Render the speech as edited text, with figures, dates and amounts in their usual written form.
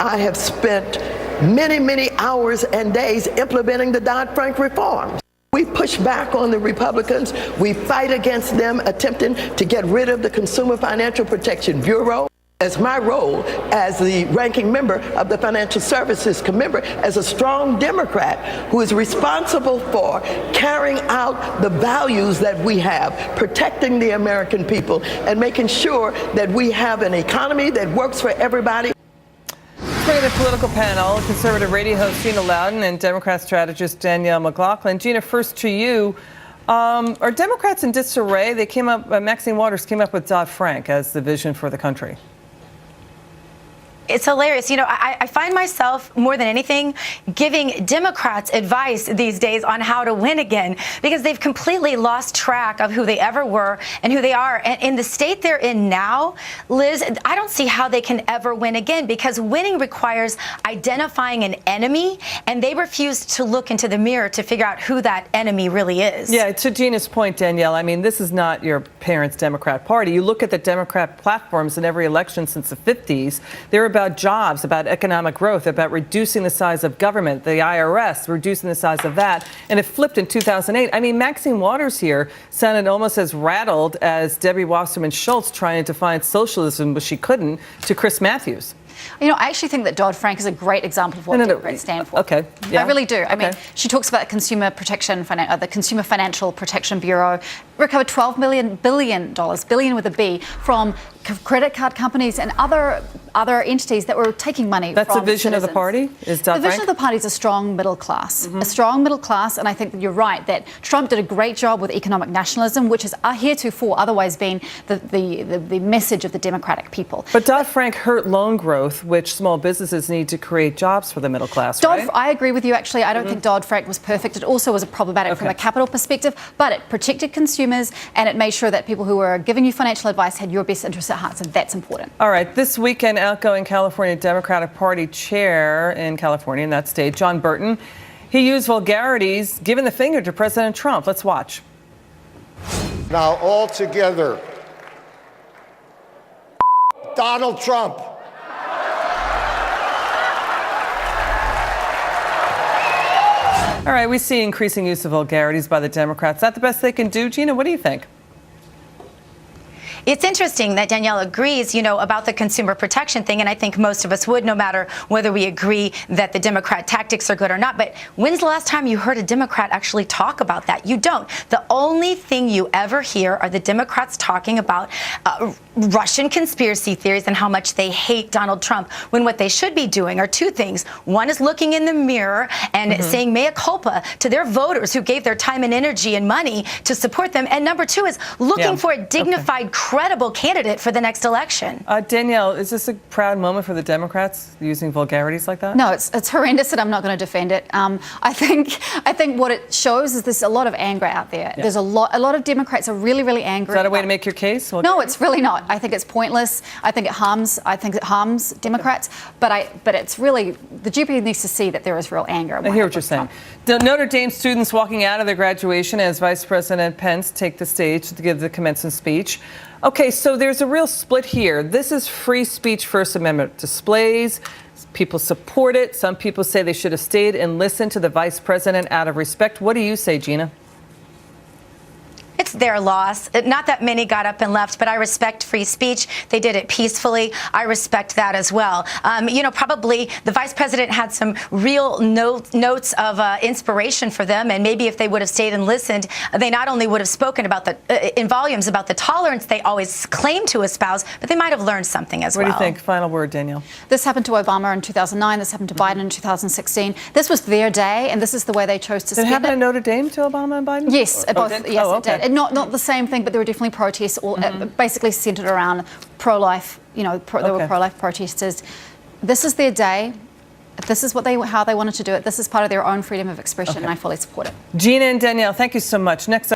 I have spent many, many hours and days implementing the Dodd-Frank reforms. We push back on the Republicans. We fight against them attempting to get rid of the Consumer Financial Protection Bureau. As my role as the ranking member of the Financial Services Committee, as a strong Democrat who is responsible for carrying out the values that we have, protecting the American people, and making sure that we have an economy that works for everybody. Bring the political panel, conservative radio host Gina Loudon and Democrat strategist Danielle McLaughlin. Gina, first to you. Are Democrats in disarray? They came up, Maxine Waters came up with Dodd-Frank as the vision for the country. It's hilarious. You know, I find myself, more than anything, giving Democrats advice these days on how to win again, because they've completely lost track of who they ever were and who they are. And in the state they're in now, Liz, I don't see how they can ever win again, because winning requires identifying an enemy, and they refuse to look into the mirror to figure out who that enemy really is. Yeah, to Gina's point, Danielle, I mean, this is not your parents' Democrat Party. You look at the Democrat platforms in every election since the 50s, they're about jobs, about economic growth, about reducing the size of government, the IRS, reducing the size of that. And it flipped in 2008. I mean, Maxine Waters here sounded almost as rattled as Debbie Wasserman Schultz trying to define socialism, but she couldn't, to Chris Matthews. You know, I actually think that Dodd-Frank is a great example of what Democrats stand for. Okay. Yeah. I really do. I mean, she talks about consumer protection, the Consumer Financial Protection Bureau recovered $12 billion with a B, from credit card companies and other entities that were taking money. That's from the vision citizens. of the party? Is Dodd-Frank? The vision of the party is a strong middle class. A strong middle class, and I think that you're right that Trump did a great job with economic nationalism, which has heretofore otherwise been the message of the Democratic people. But Dodd-Frank hurt loan growth, which small businesses need to create jobs for the middle class, right? I agree with you, actually. I don't think Dodd-Frank was perfect. It also was problematic from a capital perspective, but it protected consumers and it made sure that people who were giving you financial advice had your best interests at heart, so that's important. All right. This weekend, outgoing California Democratic Party chair in California, in that state, John Burton, he used vulgarities, giving the finger to President Trump. Let's watch. Now, all together, Donald Trump. All right, we see increasing use of vulgarities by the Democrats. Is that the best they can do, Gina? What do you think? It's interesting that Danielle agrees, about the consumer protection thing, and I think most of us would, no matter whether we agree that the Democrat tactics are good or not. But when's the last time you heard a Democrat actually talk about that? You don't. The only thing you ever hear are the Democrats talking about Russian conspiracy theories and how much they hate Donald Trump, when what they should be doing are two things. One is looking in the mirror and saying mea culpa to their voters who gave their time and energy and money to support them. And number two is looking for a dignified, credible candidate for the next election. Danielle, is this a proud moment for the Democrats using vulgarities like that? No, it's horrendous, and I'm not going to defend it. I think what it shows is there's a lot of anger out there. Yeah. There's a lot of Democrats are really, really angry. Is that a way to make your case? No, it's really not. I think it's pointless. I think it harms Democrats. But it's really, the GOP needs to see that there is real anger. I hear what you're saying. Notre Dame students walking out of their graduation as Vice President Pence take the stage to give the commencement speech. Okay, so there's a real split here. This is free speech, First Amendment displays. People support it. Some people say they should have stayed and listened to the vice president out of respect. What do you say, Gina? It's their loss. Not that many got up and left, but I respect free speech. They did it peacefully. I respect that as well. Probably the vice president had some real notes of inspiration for them, and maybe if they would have stayed and listened, they not only would have spoken about in volumes about the tolerance they always claim to espouse, but they might have learned something as well. What do you think? Final word, Danielle. This happened to Obama in 2009. This happened to Biden in 2016. This was their day, and this is the way they chose to spend it. Did it happen in Notre Dame to Obama and Biden? Yes, both. Yes, it did. Not the same thing, but there were definitely protests, basically centered around pro-life. There were pro-life protesters. This is their day. This is how they wanted to do it. This is part of their own freedom of expression, and I fully support it. Gina and Danielle, thank you so much. Next up.